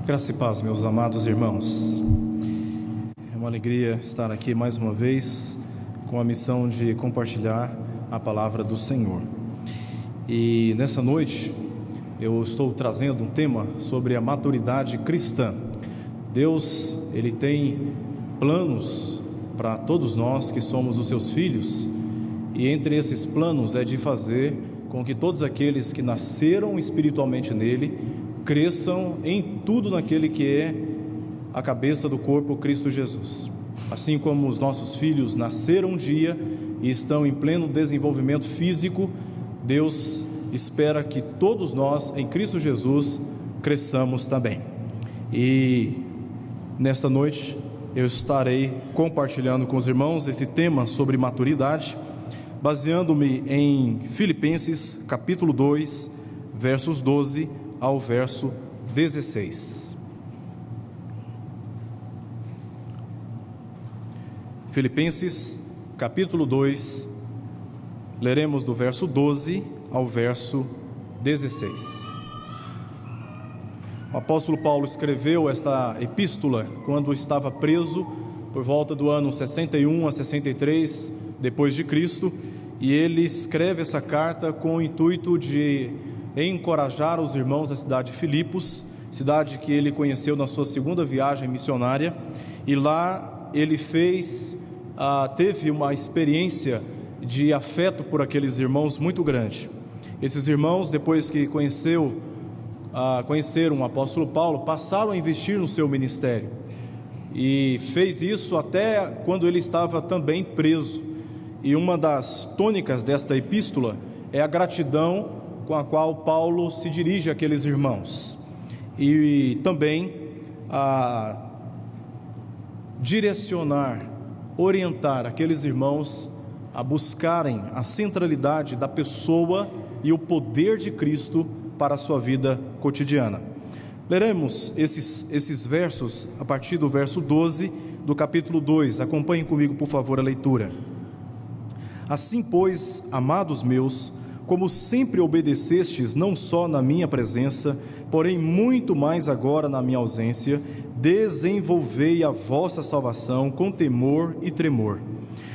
Graça e paz, meus amados irmãos. É uma alegria estar aqui mais uma vez com a missão de compartilhar a palavra do Senhor. E nessa noite eu estou trazendo um tema sobre a maturidade cristã. Deus, Ele tem planos para todos nós que somos os seus filhos, e entre esses planos é de fazer com que todos aqueles que nasceram espiritualmente nele cresçam em tudo naquele que é a cabeça do corpo, Cristo Jesus. Assim como os nossos filhos nasceram um dia e estão em pleno desenvolvimento físico, Deus espera que todos nós em Cristo Jesus cresçamos também. E nesta noite eu estarei compartilhando com os irmãos esse tema sobre maturidade, baseando-me em Filipenses capítulo 2, versos 12 ao verso 16. Filipenses capítulo 2, leremos do verso 12 ao verso 16. O apóstolo Paulo escreveu esta epístola quando estava preso por volta do ano 61 a 63 depois de Cristo, e ele escreve essa carta com o intuito de encorajar os irmãos da cidade de Filipos, cidade que ele conheceu na sua segunda viagem missionária, e lá ele teve uma experiência de afeto por aqueles irmãos muito grande. Esses irmãos, depois que conheceram o apóstolo Paulo, passaram a investir no seu ministério, e fez isso até quando ele estava também preso. E uma das tônicas desta epístola é a gratidão com a qual Paulo se dirige àqueles irmãos, e também a direcionar, orientar aqueles irmãos a buscarem a centralidade da pessoa e o poder de Cristo para a sua vida cotidiana. Leremos esses versos a partir do verso 12 do capítulo 2. Acompanhem comigo, por favor, a leitura. Assim, pois, amados meus, como sempre obedecestes, não só na minha presença, porém muito mais agora na minha ausência, desenvolvei a vossa salvação com temor e tremor.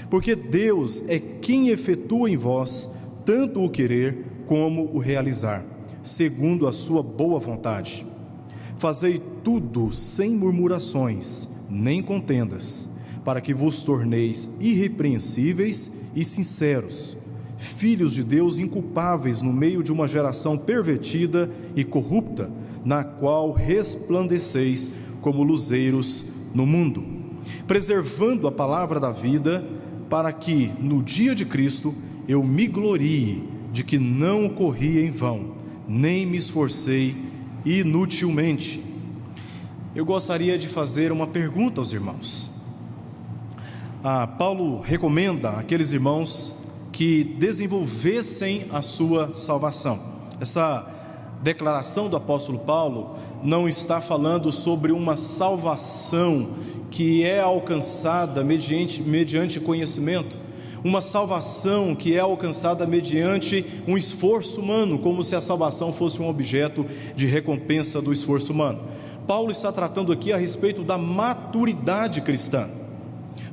Porque Deus é quem efetua em vós tanto o querer como o realizar, segundo a sua boa vontade. Fazei tudo sem murmurações, nem contendas, para que vos torneis irrepreensíveis e sinceros, filhos de Deus inculpáveis no meio de uma geração pervertida e corrupta, na qual resplandeceis como luzeiros no mundo, preservando a palavra da vida, para que no dia de Cristo eu me glorie de que não corri em vão, nem me esforcei inutilmente. Eu gostaria de fazer uma pergunta aos irmãos. Paulo recomenda àqueles irmãos que desenvolvessem a sua salvação. Essa declaração do apóstolo Paulo não está falando sobre uma salvação que é alcançada mediante conhecimento, uma salvação que é alcançada mediante um esforço humano, como se a salvação fosse um objeto de recompensa do esforço humano. Paulo está tratando aqui a respeito da maturidade cristã,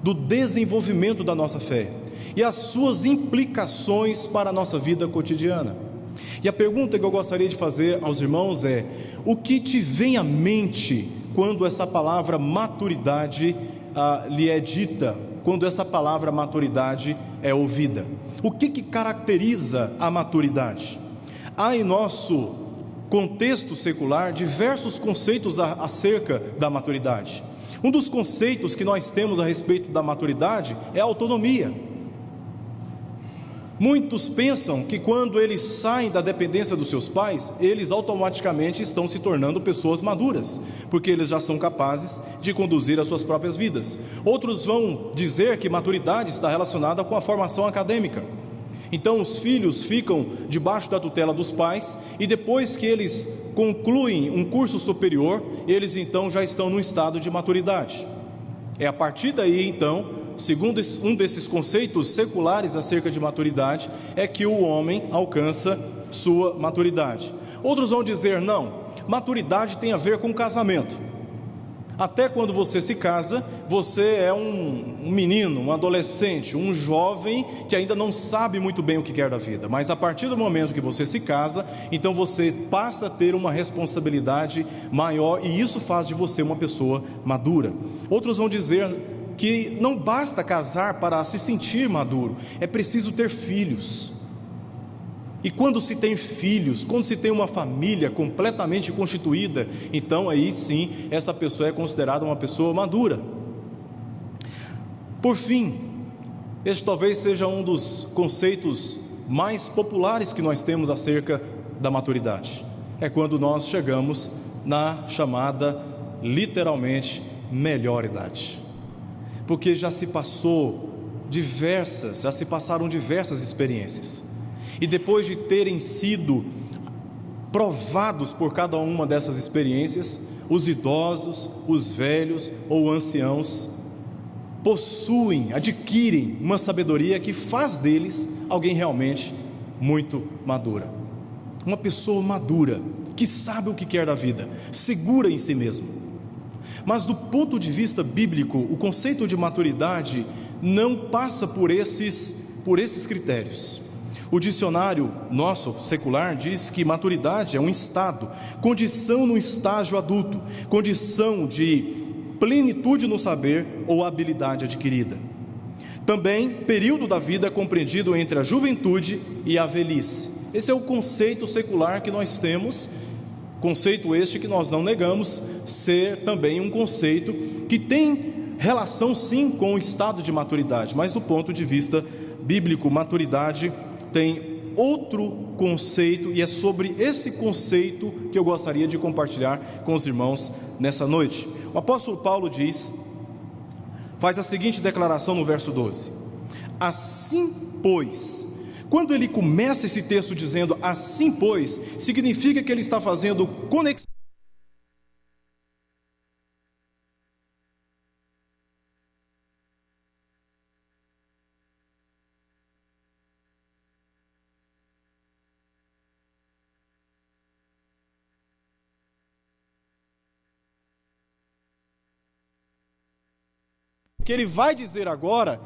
do desenvolvimento da nossa fé e as suas implicações para a nossa vida cotidiana. E a pergunta que eu gostaria de fazer aos irmãos é: o que te vem à mente quando essa palavra maturidade lhe é dita, quando essa palavra maturidade é ouvida? O que caracteriza a maturidade? Há em nosso contexto secular diversos conceitos acerca da maturidade. Um dos conceitos que nós temos a respeito da maturidade é a autonomia. Muitos pensam que quando eles saem da dependência dos seus pais, eles automaticamente estão se tornando pessoas maduras, porque eles já são capazes de conduzir as suas próprias vidas. Outros vão dizer que maturidade está relacionada com a formação acadêmica. Então os filhos ficam debaixo da tutela dos pais, e depois que eles concluem um curso superior, eles então já estão no estado de maturidade. É a partir daí então, segundo um desses conceitos seculares acerca de maturidade, é que o homem alcança sua maturidade. Outros vão dizer: não, maturidade tem a ver com casamento. Até quando você se casa, você é um menino, um adolescente, um jovem que ainda não sabe muito bem o que quer da vida. Mas a partir do momento que você se casa, então você passa a ter uma responsabilidade maior, e isso faz de você uma pessoa madura. Outros vão dizer que não basta casar para se sentir maduro, é preciso ter filhos. E quando se tem filhos, quando se tem uma família completamente constituída, então aí sim, essa pessoa é considerada uma pessoa madura. Por fim, este talvez seja um dos conceitos mais populares que nós temos acerca da maturidade. É quando nós chegamos na chamada, literalmente, melhor idade. Porque já se passaram diversas experiências. E depois de terem sido provados por cada uma dessas experiências, os idosos, os velhos ou anciãos adquirem uma sabedoria que faz deles alguém realmente muito madura. Uma pessoa madura, que sabe o que quer da vida, segura em si mesmo. Mas do ponto de vista bíblico, o conceito de maturidade não passa por esses critérios. O dicionário nosso, secular, diz que maturidade é um estado, condição no estágio adulto, condição de plenitude no saber ou habilidade adquirida. Também, período da vida compreendido entre a juventude e a velhice. Esse é o conceito secular que nós temos, conceito este que nós não negamos ser também um conceito que tem relação sim com o estado de maturidade, mas do ponto de vista bíblico, maturidade tem outro conceito, e é sobre esse conceito que eu gostaria de compartilhar com os irmãos nessa noite. O apóstolo Paulo faz a seguinte declaração no verso 12: assim pois. Quando ele começa esse texto dizendo assim pois, significa que ele está fazendo conexão. O que ele vai dizer agora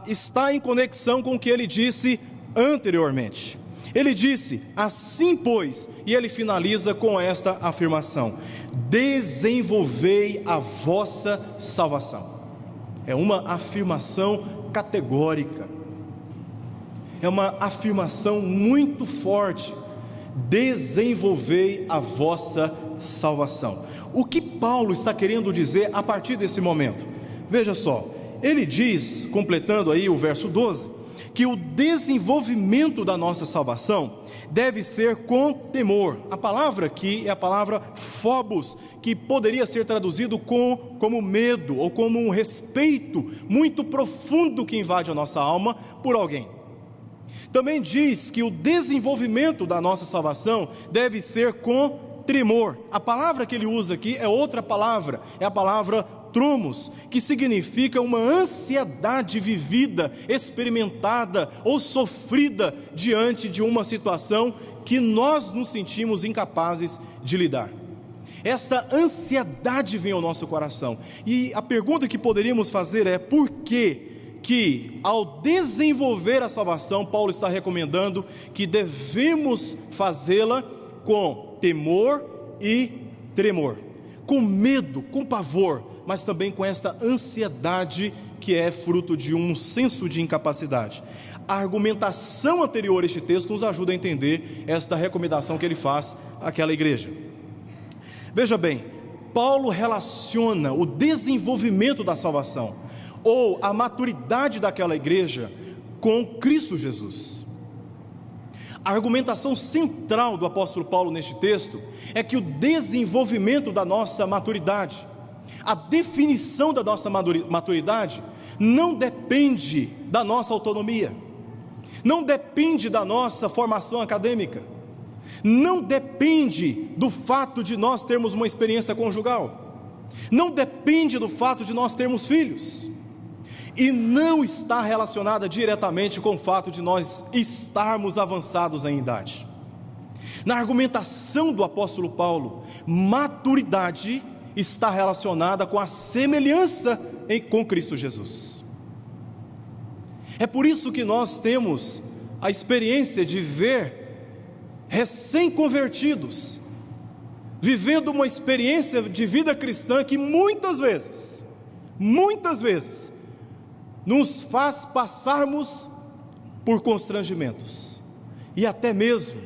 está em conexão com o que ele disse anteriormente. Ele disse, assim pois, e ele finaliza com esta afirmação: desenvolvei a vossa salvação. É uma afirmação categórica, é uma afirmação muito forte. Desenvolvei a vossa salvação. O que Paulo está querendo dizer a partir desse momento? Veja só, ele diz, completando aí o verso 12, que o desenvolvimento da nossa salvação deve ser com temor. A palavra aqui é a palavra phobos, que poderia ser traduzido como medo, ou como um respeito muito profundo que invade a nossa alma por alguém. Também diz que o desenvolvimento da nossa salvação deve ser com tremor. A palavra que ele usa aqui é outra palavra, é a palavra trumos, que significa uma ansiedade vivida, experimentada ou sofrida diante de uma situação que nós nos sentimos incapazes de lidar. Essa ansiedade vem ao nosso coração, e a pergunta que poderíamos fazer é: por que ao desenvolver a salvação, Paulo está recomendando que devemos fazê-la com temor e tremor, com medo, com pavor, mas também com esta ansiedade que é fruto de um senso de incapacidade. A argumentação anterior a este texto nos ajuda a entender esta recomendação que ele faz àquela igreja. Veja bem, Paulo relaciona o desenvolvimento da salvação, ou a maturidade daquela igreja, com Cristo Jesus. A argumentação central do apóstolo Paulo neste texto é que o desenvolvimento da nossa maturidade, a definição da nossa maturidade, não depende da nossa autonomia, não depende da nossa formação acadêmica, não depende do fato de nós termos uma experiência conjugal, não depende do fato de nós termos filhos, e não está relacionada diretamente com o fato de nós estarmos avançados em idade. Na argumentação do apóstolo Paulo, maturidade está relacionada com a semelhança com Cristo Jesus. É por isso que nós temos a experiência de ver recém-convertidos vivendo uma experiência de vida cristã que muitas vezes, nos faz passarmos por constrangimentos e até mesmo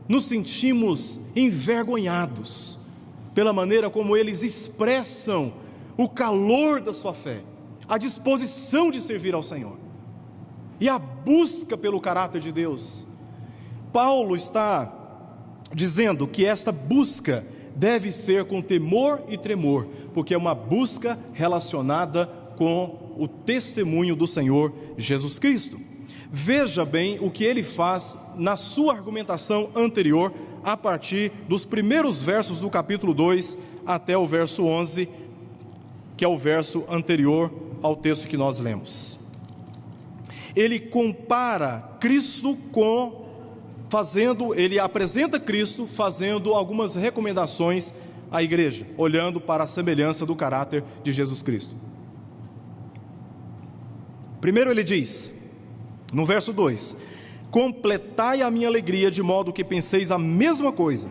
nos sentimos envergonhados pela maneira como eles expressam o calor da sua fé, a disposição de servir ao Senhor e a busca pelo caráter de Deus. Paulo está dizendo que esta busca deve ser com temor e tremor, porque é uma busca relacionada com o testemunho do Senhor Jesus Cristo. Veja bem o que ele faz na sua argumentação anterior, a partir dos primeiros versos do capítulo 2 até o verso 11, que é o verso anterior ao texto que nós lemos. Ele compara Cristo ele apresenta Cristo fazendo algumas recomendações à igreja, olhando para a semelhança do caráter de Jesus Cristo. Primeiro ele diz, no verso 2: completai a minha alegria de modo que penseis a mesma coisa,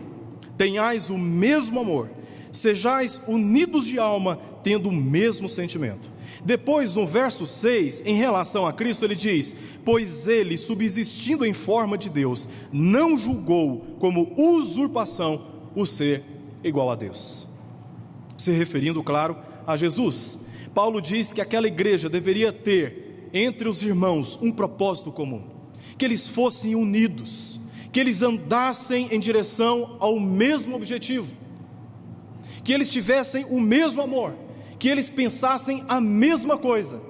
tenhais o mesmo amor, sejais unidos de alma, tendo o mesmo sentimento. Depois, no verso 6, em relação a Cristo, ele diz: pois ele, subsistindo em forma de Deus, não julgou como usurpação o ser igual a Deus. Se referindo, claro, a Jesus. Paulo diz que aquela igreja deveria ter entre os irmãos um propósito comum, que eles fossem unidos, que eles andassem em direção ao mesmo objetivo, que eles tivessem o mesmo amor, que eles pensassem a mesma coisa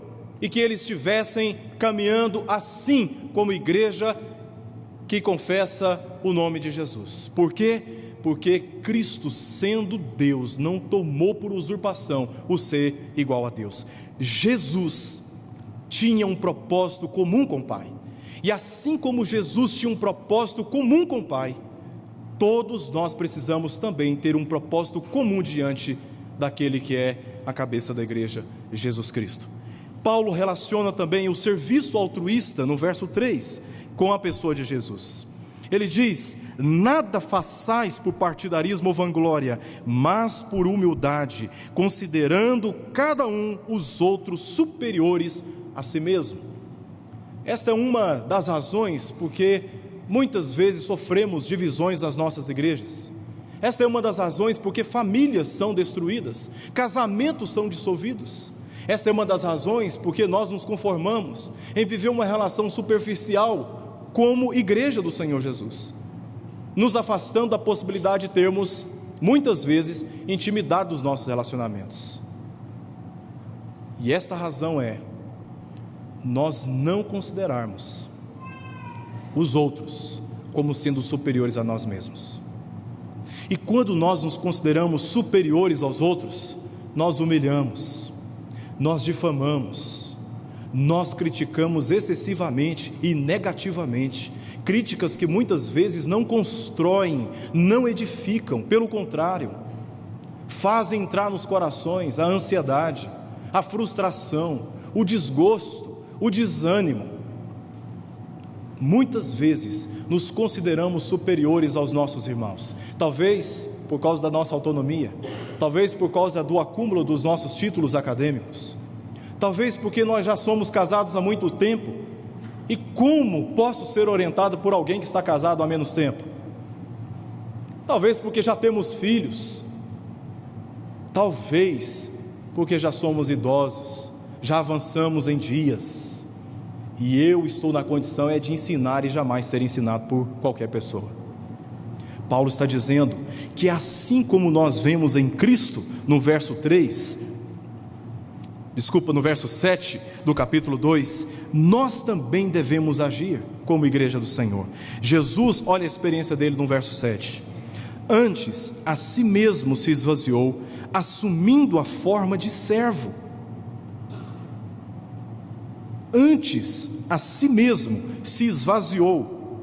e que eles estivessem caminhando assim como igreja que confessa o nome de Jesus. Por quê? Porque Cristo, sendo Deus, não tomou por usurpação o ser igual a Deus. Jesus tinha um propósito comum com o Pai, e assim como Jesus tinha um propósito comum com o Pai, todos nós precisamos também ter um propósito comum diante daquele que é a cabeça da igreja, Jesus Cristo. Paulo relaciona também o serviço altruísta no verso 3 com a pessoa de Jesus. Ele diz: nada façais por partidarismo ou vanglória, mas por humildade, considerando cada um os outros superiores a si mesmo. Esta é uma das razões porque muitas vezes sofremos divisões nas nossas igrejas. Esta é uma das razões porque famílias são destruídas, casamentos são dissolvidos. Esta é uma das razões porque nós nos conformamos em viver uma relação superficial como igreja do Senhor Jesus, nos afastando da possibilidade de termos, muitas vezes, intimidade dos nossos relacionamentos. E esta razão é nós não considerarmos os outros como sendo superiores a nós mesmos. E quando nós nos consideramos superiores aos outros, nós humilhamos, nós difamamos, nós criticamos excessivamente e negativamente, críticas que muitas vezes não constroem, não edificam, pelo contrário, fazem entrar nos corações a ansiedade, a frustração, o desgosto, o desânimo. Muitas vezes nos consideramos superiores aos nossos irmãos, talvez por causa da nossa autonomia, talvez por causa do acúmulo dos nossos títulos acadêmicos, talvez porque nós já somos casados há muito tempo, e como posso ser orientado por alguém que está casado há menos tempo? Talvez porque já temos filhos, talvez porque já somos idosos, já avançamos em dias, e eu estou na condição de ensinar e jamais ser ensinado por qualquer pessoa. Paulo está dizendo que assim como nós vemos em Cristo, no verso 7 do capítulo 2, nós também devemos agir como igreja do Senhor. Jesus, olha a experiência dele no verso 7: antes a si mesmo se esvaziou, assumindo a forma de servo. Antes a si mesmo se esvaziou,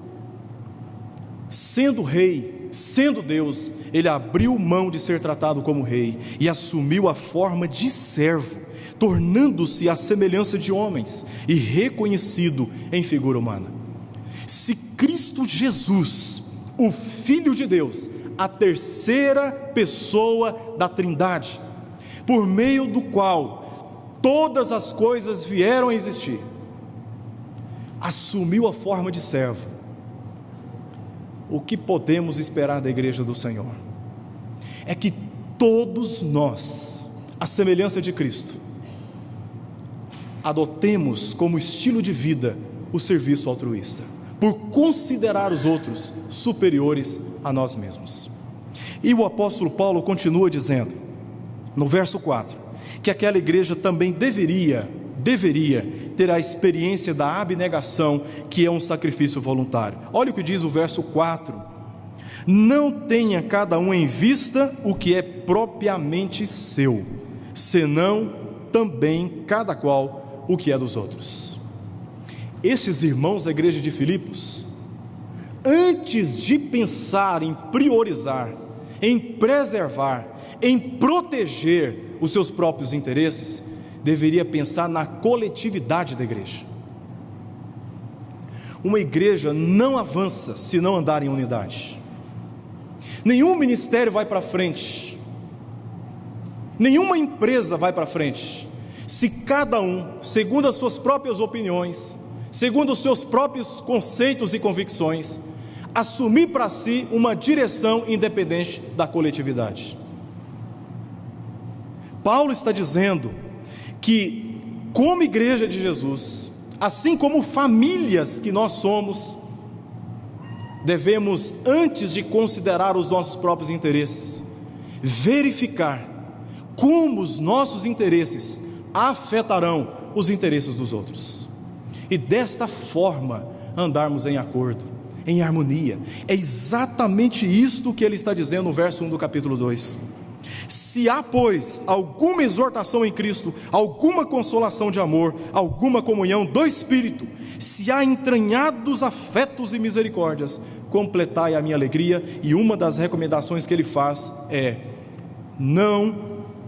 sendo rei, sendo Deus, ele abriu mão de ser tratado como rei e assumiu a forma de servo, tornando-se à semelhança de homens e reconhecido em figura humana. Se Cristo Jesus, o Filho de Deus, a terceira pessoa da Trindade, por meio do qual todas as coisas vieram a existir, assumiu a forma de servo, o que podemos esperar da igreja do Senhor? É que todos nós, à semelhança de Cristo, adotemos como estilo de vida o serviço altruísta, por considerar os outros superiores a nós mesmos. E o apóstolo Paulo continua dizendo, no verso 4, que aquela igreja também deveria ter a experiência da abnegação, que é um sacrifício voluntário. Olha o que diz o verso 4: não tenha cada um em vista o que é propriamente seu, senão também cada qual o que é dos outros. Esses irmãos da igreja de Filipos, antes de pensar em priorizar, em preservar, em proteger os seus próprios interesses, deveria pensar na coletividade da igreja. Uma igreja não avança se não andar em unidade. Nenhum ministério vai para frente, nenhuma empresa vai para frente, se cada um, segundo as suas próprias opiniões, segundo os seus próprios conceitos e convicções, assumir para si uma direção independente da coletividade. Paulo está dizendo que, como igreja de Jesus, assim como famílias que nós somos, devemos, antes de considerar os nossos próprios interesses, verificar como os nossos interesses afetarão os interesses dos outros, e desta forma andarmos em acordo, em harmonia. É exatamente isto que ele está dizendo no verso 1 do capítulo 2. Se há, pois, alguma exortação em Cristo, alguma consolação de amor, alguma comunhão do Espírito, se há entranhados afetos e misericórdias, completai a minha alegria. E uma das recomendações que ele faz é: não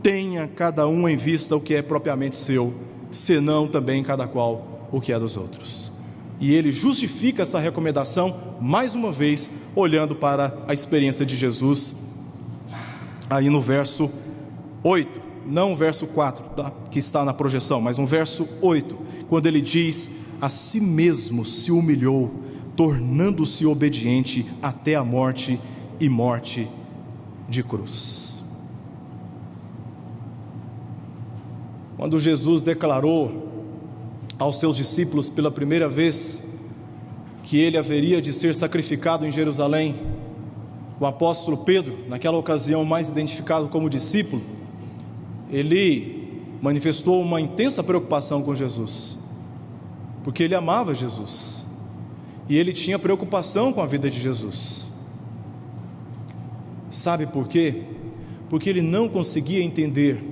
tenha cada um em vista o que é propriamente seu, senão também cada qual o que é dos outros. E ele justifica essa recomendação, mais uma vez, olhando para a experiência de Jesus, aí no verso 8, não o verso 4, que está na projeção, mas no verso 8, quando ele diz: a si mesmo se humilhou, tornando-se obediente até a morte, e morte de cruz. Quando Jesus declarou aos seus discípulos pela primeira vez que ele haveria de ser sacrificado em Jerusalém, o apóstolo Pedro, naquela ocasião mais identificado como discípulo, ele manifestou uma intensa preocupação com Jesus, porque ele amava Jesus, e ele tinha preocupação com a vida de Jesus. Sabe por quê? Porque ele não conseguia entender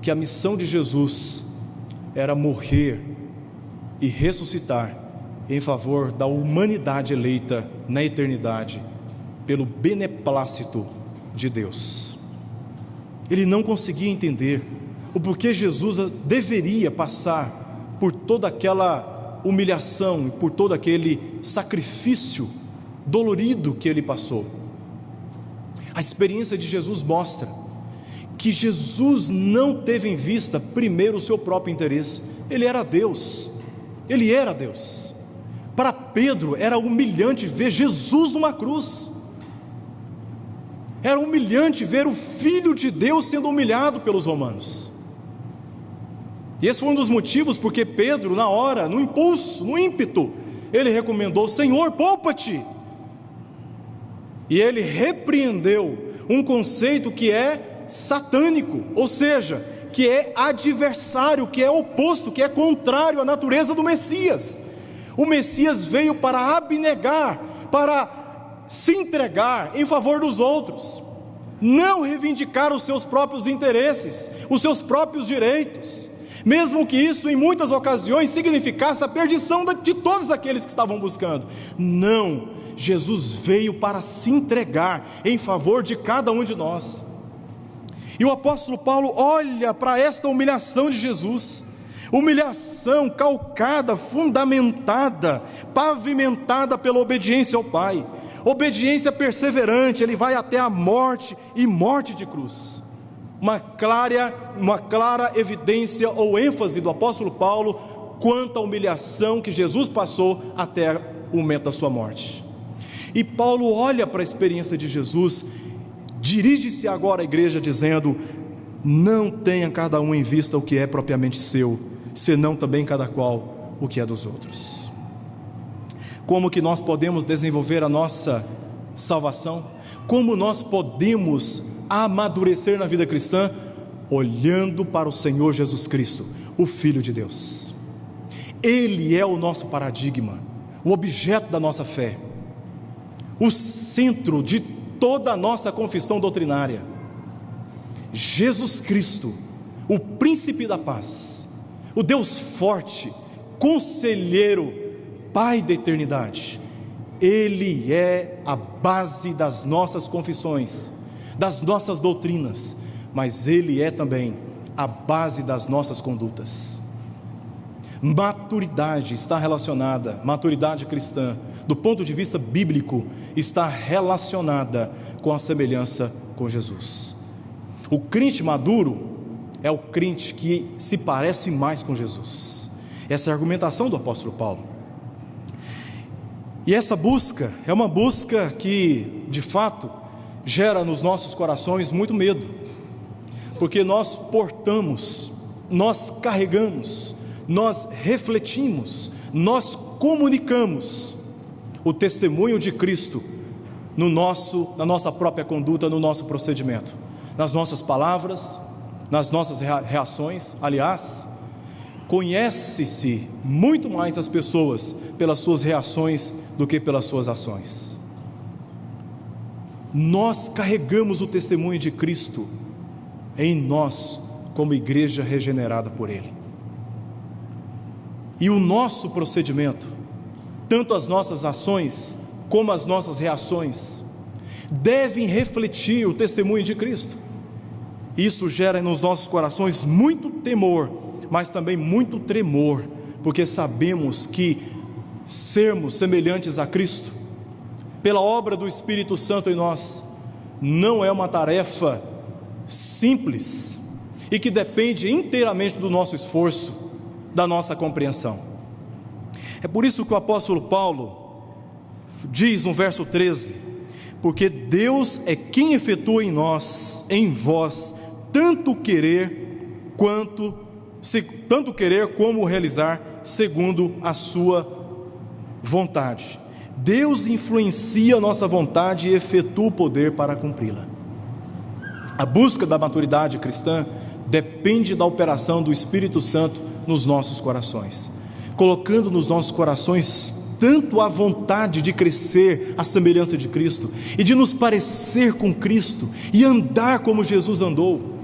que a missão de Jesus era morrer e ressuscitar em favor da humanidade eleita na eternidade, pelo beneplácito de Deus. Ele não conseguia entender o porquê Jesus deveria passar por toda aquela humilhação e por todo aquele sacrifício dolorido que ele passou. A experiência de Jesus mostra que Jesus não teve em vista primeiro o seu próprio interesse. Ele era Deus, ele era Deus. Para Pedro era humilhante ver Jesus numa cruz, era humilhante ver o Filho de Deus sendo humilhado pelos romanos. E esse foi um dos motivos porque Pedro, na hora, no impulso, no ímpeto, ele recomendou: Senhor, poupa-te. E ele repreendeu um conceito que é satânico, ou seja, que é adversário, que é oposto, que é contrário à natureza do Messias. O Messias veio para abnegar, para se entregar em favor dos outros, não reivindicar os seus próprios interesses, os seus próprios direitos, mesmo que isso em muitas ocasiões significasse a perdição de todos aqueles que estavam buscando. Não, Jesus veio para se entregar em favor de cada um de nós. E o apóstolo Paulo olha para esta humilhação de Jesus, humilhação calcada, fundamentada, pavimentada pela obediência ao Pai, obediência perseverante. Ele vai até a morte, e morte de cruz. Uma clara evidência ou ênfase do apóstolo Paulo quanto à humilhação que Jesus passou até o momento da sua morte. E Paulo olha para a experiência de Jesus, dirige-se agora à igreja dizendo: não tenha cada um em vista o que é propriamente seu, senão também cada qual o que é dos outros. Como que nós podemos desenvolver a nossa salvação? Como nós podemos amadurecer na vida cristã? Olhando para o Senhor Jesus Cristo, o Filho de Deus. Ele é o nosso paradigma, o objeto da nossa fé, o centro de toda a nossa confissão doutrinária. Jesus Cristo, o príncipe da paz, o Deus forte, conselheiro, Pai da eternidade. Ele é a base das nossas confissões, das nossas doutrinas, mas Ele é também a base das nossas condutas. Maturidade está relacionada, maturidade cristã, do ponto de vista bíblico, está relacionada com a semelhança com Jesus. O crente maduro é o crente que se parece mais com Jesus. Essa é a argumentação do apóstolo Paulo. E essa busca é uma busca que, de fato, gera nos nossos corações muito medo, porque nós portamos, nós carregamos, nós refletimos, nós comunicamos o testemunho de Cristo na nossa própria conduta, no nosso procedimento, nas nossas palavras, nas nossas reações. Aliás, conhece-se muito mais as pessoas pelas suas reações do que pelas suas ações. Nós carregamos o testemunho de Cristo em nós, como igreja regenerada por Ele. E o nosso procedimento, tanto as nossas ações como as nossas reações, devem refletir o testemunho de Cristo. Isso gera nos nossos corações muito temor, mas também muito tremor, porque sabemos que sermos semelhantes a Cristo, pela obra do Espírito Santo em nós, não é uma tarefa simples e que depende inteiramente do nosso esforço, da nossa compreensão. É por isso que o apóstolo Paulo diz no verso 13: porque Deus é quem efetua em nós, em vós, tanto querer como realizar, segundo a sua vontade. Deus influencia a nossa vontade e efetua o poder para cumpri-la. A busca da maturidade cristã depende da operação do Espírito Santo nos nossos corações, colocando nos nossos corações tanto a vontade de crescer à semelhança de Cristo, e de nos parecer com Cristo, e andar como Jesus andou,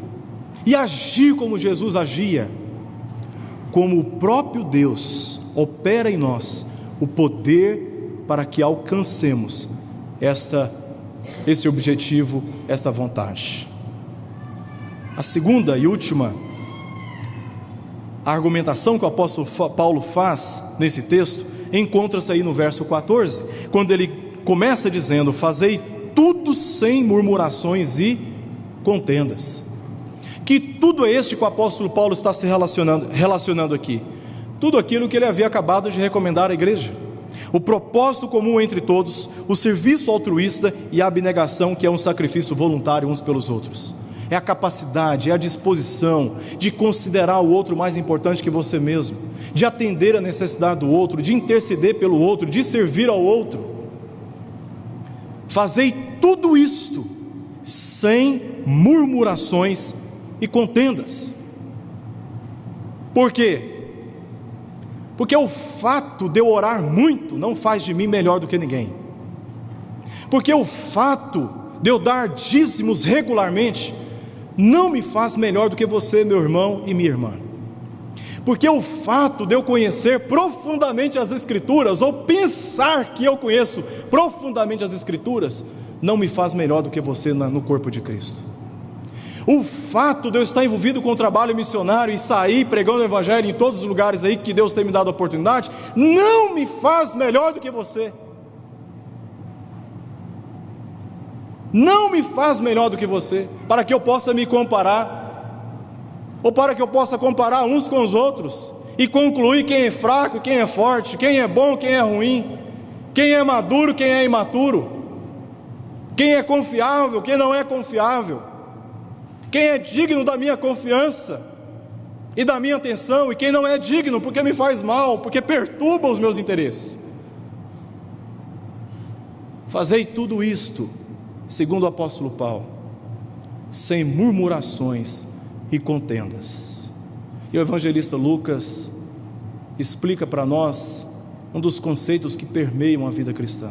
e agir como Jesus agia, como o próprio Deus opera em nós o poder para que alcancemos esse objetivo, esta vontade. A segunda e última argumentação que o apóstolo Paulo faz nesse texto encontra-se aí no verso 14, quando ele começa dizendo: fazei tudo sem murmurações e contendas. Que tudo é este que o apóstolo Paulo está se relacionando aqui? Tudo aquilo que ele havia acabado de recomendar à igreja: o propósito comum entre todos, o serviço altruísta e a abnegação, que é um sacrifício voluntário uns pelos outros. É a capacidade, é a disposição de considerar o outro mais importante que você mesmo, de atender a necessidade do outro, de interceder pelo outro, de servir ao outro. Fazei tudo isto sem murmurações e contendas. Por quê? Porque o fato de eu orar muito não faz de mim melhor do que ninguém. Porque o fato de eu dar dízimos regularmente não me faz melhor do que você, meu irmão e minha irmã. Porque o fato de eu conhecer profundamente as Escrituras, ou pensar que eu conheço profundamente as Escrituras, não me faz melhor do que você no corpo de Cristo. O fato de eu estar envolvido com o trabalho missionário e sair pregando o Evangelho em todos os lugares aí que Deus tem me dado a oportunidade, não me faz melhor do que você. Não me faz melhor do que você, para que eu possa me comparar, ou para que eu possa comparar uns com os outros, e concluir quem é fraco, quem é forte, quem é bom, quem é ruim, quem é maduro, quem é imaturo, quem é confiável, quem não é confiável, quem é digno da minha confiança e da minha atenção, e quem não é digno porque me faz mal, porque perturba os meus interesses. Fazei tudo isto, segundo o apóstolo Paulo, sem murmurações e contendas. E o evangelista Lucas explica para nós um dos conceitos que permeiam a vida cristã: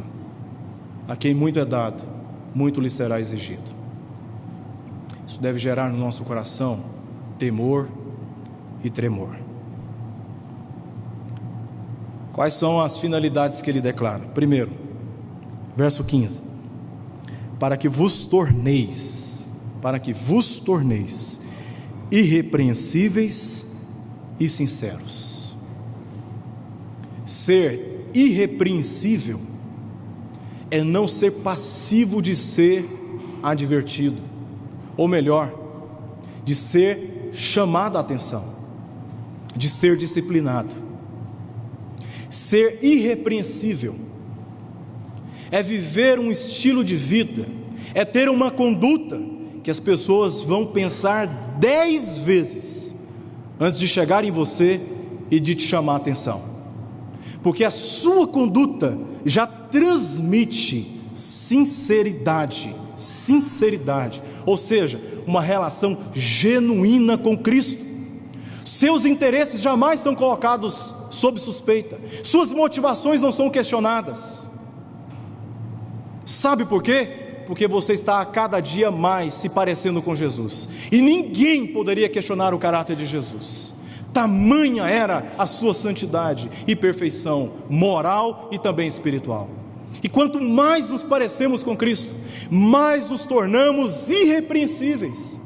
a quem muito é dado, muito lhe será exigido. Isso deve gerar no nosso coração temor e tremor. Quais são as finalidades que ele declara? Primeiro, verso 15: para que vos torneis irrepreensíveis e sinceros. Ser irrepreensível é não ser passivo de ser advertido, ou melhor, de ser chamado a atenção, de ser disciplinado. Ser irrepreensível é viver um estilo de vida, é ter uma conduta que as pessoas vão pensar 10 vezes antes de chegar em você e de te chamar a atenção, porque a sua conduta já transmite sinceridade, ou seja, uma relação genuína com Cristo. Seus interesses jamais são colocados sob suspeita, suas motivações não são questionadas. Sabe por quê? Porque você está a cada dia mais se parecendo com Jesus, e ninguém poderia questionar o caráter de Jesus. Tamanha era a sua santidade e perfeição moral e também espiritual. E quanto mais nos parecemos com Cristo, mais nos tornamos irrepreensíveis,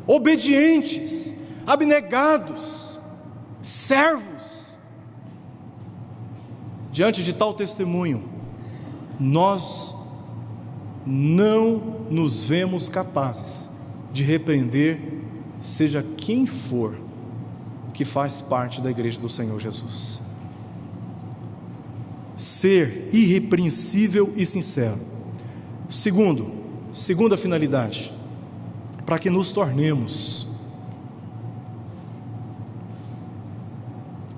obedientes, abnegados, servos. Diante de tal testemunho, nós não nos vemos capazes de repreender seja quem for que faz parte da igreja do Senhor Jesus. Ser irrepreensível e sincero. Segunda finalidade, para que nos tornemos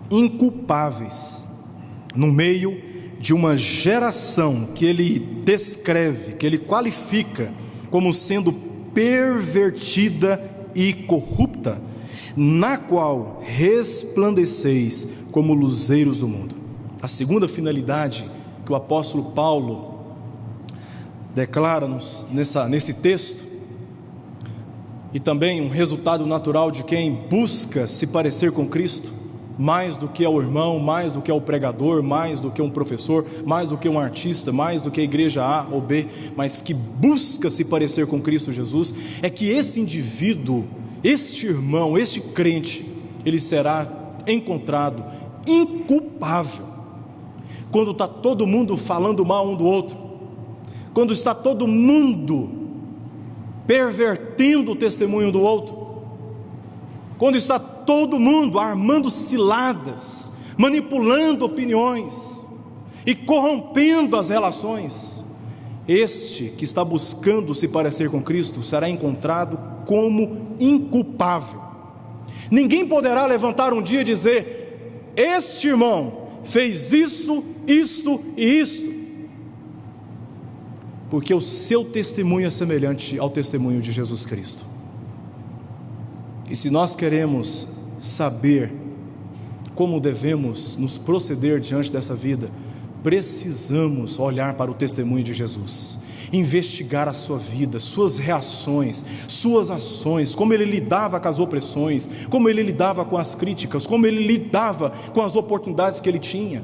inculpáveis no meio de uma geração que ele descreve, que ele qualifica como sendo pervertida e corrupta, na qual resplandeceis como luzeiros do mundo. A segunda finalidade que o apóstolo Paulo declara nesse texto, e também um resultado natural de quem busca se parecer com Cristo, mais do que ao irmão, mais do que ao pregador, mais do que um professor, mais do que um artista, mais do que a igreja A ou B, mas que busca se parecer com Cristo Jesus, é que esse indivíduo, este irmão, este crente, ele será encontrado inculpável quando está todo mundo falando mal um do outro, quando está todo mundo pervertendo o testemunho do outro, quando está todo mundo armando ciladas, manipulando opiniões e corrompendo as relações. Este que está buscando se parecer com Cristo será encontrado como inculpável. Ninguém poderá levantar um dia e dizer: este irmão fez isto, isto e isto, porque o seu testemunho é semelhante ao testemunho de Jesus Cristo. E se nós queremos saber como devemos nos proceder diante dessa vida, precisamos olhar para o testemunho de Jesus investigar a sua vida, suas reações, suas ações, como ele lidava com as opressões, como ele lidava com as críticas, como ele lidava com as oportunidades que ele tinha,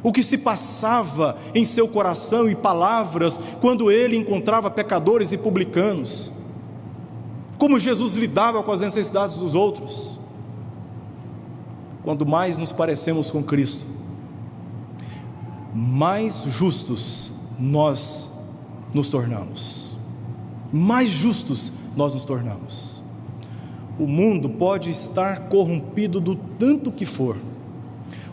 o que se passava em seu coração e palavras quando ele encontrava pecadores e publicanos, como Jesus lidava com as necessidades dos outros. Quanto mais nos parecemos com Cristo, mais justos nós nos tornamos. Mais justos nós nos tornamos. O mundo pode estar corrompido do tanto que for.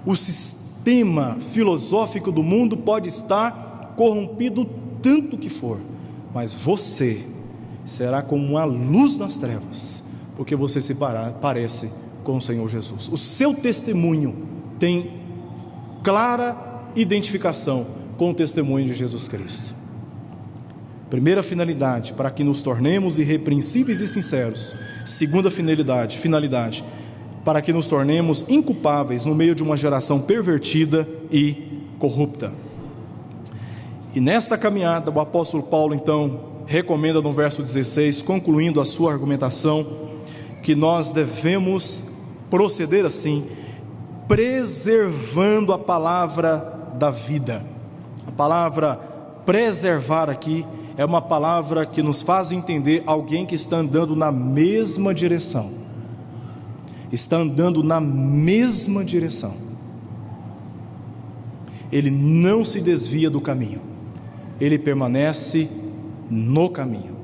O sistema filosófico do mundo pode estar corrompido tanto que for. Mas você será como uma luz nas trevas, porque você se parece com o Senhor Jesus. O seu testemunho tem clara identificação com o testemunho de Jesus Cristo. Primeira finalidade, para que nos tornemos irrepreensíveis e sinceros. Segunda finalidade, para que nos tornemos inculpáveis no meio de uma geração pervertida e corrupta. E nesta caminhada, o apóstolo Paulo então recomenda no verso 16, concluindo a sua argumentação, que nós devemos proceder assim, preservando a palavra da vida. A palavra preservar aqui é uma palavra que nos faz entender alguém que está andando na mesma direção. Está andando na mesma direção. Ele não se desvia do caminho. Ele permanece no caminho,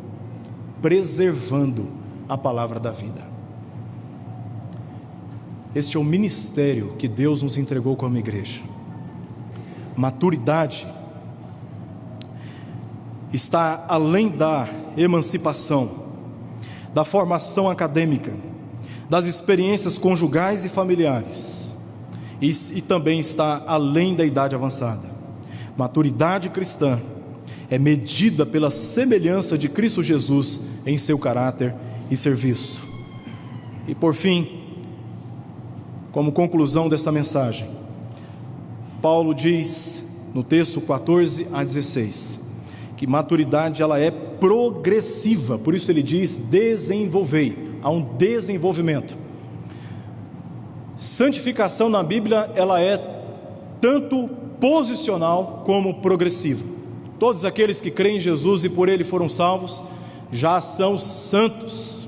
preservando a palavra da vida. Este é o ministério que Deus nos entregou como igreja. Maturidade está além da emancipação, da formação acadêmica, das experiências conjugais e familiares, e também está além da idade avançada. Maturidade cristã é medida pela semelhança de Cristo Jesus em seu caráter e serviço. E por fim, como conclusão desta mensagem, Paulo diz no texto 14 a 16, que maturidade ela é progressiva, por isso ele diz desenvolvei, há um desenvolvimento. Santificação na Bíblia ela é tanto posicional como progressiva. Todos aqueles que creem em Jesus e por ele foram salvos, já são santos,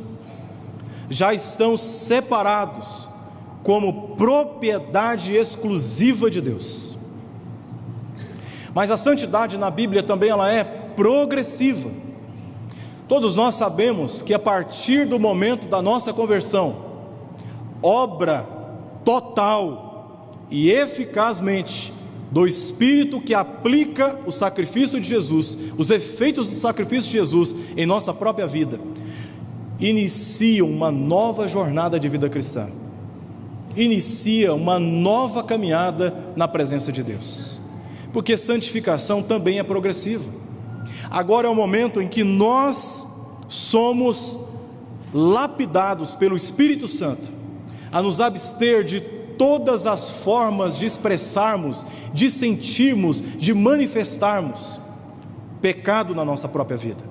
já estão separados como propriedade exclusiva de Deus. Mas a santidade na Bíblia também ela é progressiva. Todos nós sabemos que a partir do momento da nossa conversão, obra total e eficazmente do Espírito que aplica o sacrifício de Jesus, os efeitos do sacrifício de Jesus em nossa própria vida, iniciam uma nova jornada de vida cristã, inicia uma nova caminhada na presença de Deus, porque santificação também é progressiva. Agora é o momento em que nós somos lapidados pelo Espírito Santo a nos abster de todas as formas de expressarmos, de sentirmos, de manifestarmos pecado na nossa própria vida.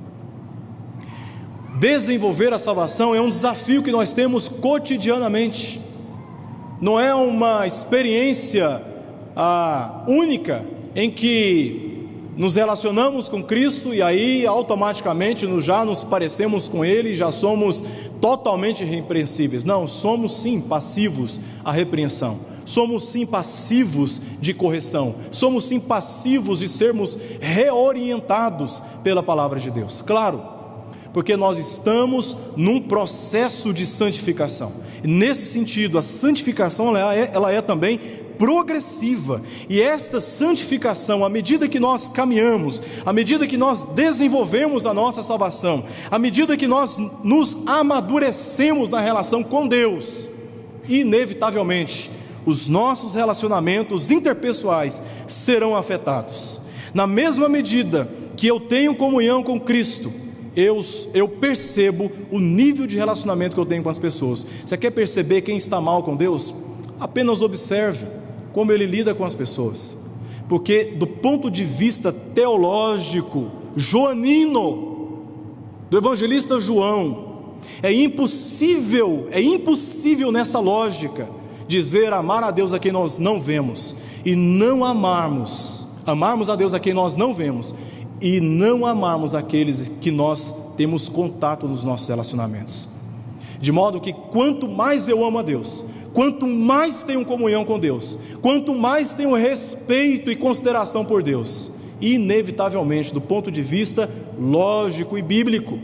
Desenvolver a salvação é um desafio que nós temos cotidianamente, não é uma experiência única em que nos relacionamos com Cristo e aí automaticamente já nos parecemos com Ele e já somos totalmente irrepreensíveis. Não, somos sim passivos à repreensão, somos sim passivos de correção, somos sim passivos de sermos reorientados pela palavra de Deus. Claro, porque nós estamos num processo de santificação. Nesse sentido, a santificação ela é também progressiva, e esta santificação, à medida que nós caminhamos, à medida que nós desenvolvemos a nossa salvação, à medida que nós nos amadurecemos na relação com Deus, inevitavelmente os nossos relacionamentos interpessoais serão afetados. Na mesma medida que eu tenho comunhão com Cristo, eu percebo o nível de relacionamento que eu tenho com as pessoas. Você quer perceber quem está mal com Deus? Apenas observe como ele lida com as pessoas, porque do ponto de vista teológico, joanino do evangelista João. É impossível nessa lógica dizer amar a Deus a quem nós não vemos e não amarmos a Deus a quem nós não vemos e não amarmos aqueles que nós temos contato nos nossos relacionamentos. De modo que quanto mais eu amo a Deus, quanto mais tenho comunhão com Deus, quanto mais tenho respeito e consideração por Deus, inevitavelmente, do ponto de vista lógico e bíblico,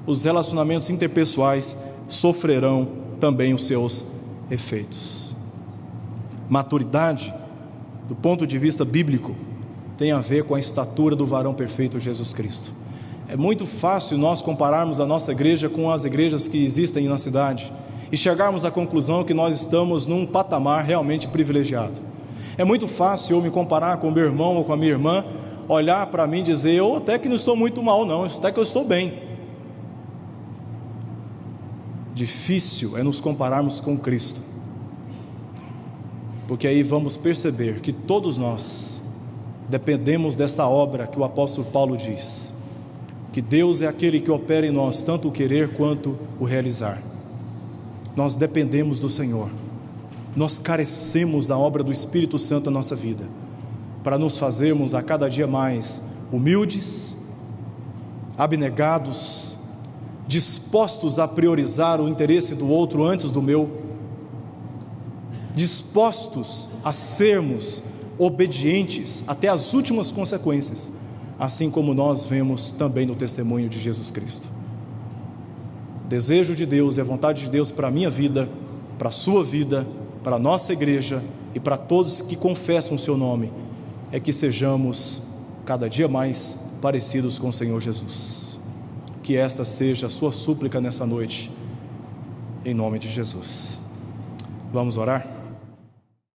os relacionamentos interpessoais sofrerão também os seus efeitos. Maturidade, do ponto de vista bíblico, tem a ver com a estatura do varão perfeito Jesus Cristo. É muito fácil nós compararmos a nossa igreja com as igrejas que existem na cidade e chegarmos à conclusão que nós estamos num patamar realmente privilegiado. É muito fácil eu me comparar com o meu irmão ou com a minha irmã, olhar para mim e dizer, eu até que não estou muito mal não, até que eu estou bem. Difícil é nos compararmos com Cristo, porque aí vamos perceber que todos nós dependemos desta obra que o apóstolo Paulo diz, que Deus é aquele que opera em nós tanto o querer quanto o realizar. Nós dependemos do Senhor, nós carecemos da obra do Espírito Santo na nossa vida, para nos fazermos a cada dia mais humildes, abnegados, dispostos a priorizar o interesse do outro antes do meu, dispostos a sermos obedientes até as últimas consequências, assim como nós vemos também no testemunho de Jesus Cristo. O desejo de Deus e a vontade de Deus para a minha vida, para a sua vida, para a nossa igreja e para todos que confessam o seu nome, é que sejamos cada dia mais parecidos com o Senhor Jesus. Que esta seja a sua súplica nessa noite, em nome de Jesus. Vamos orar?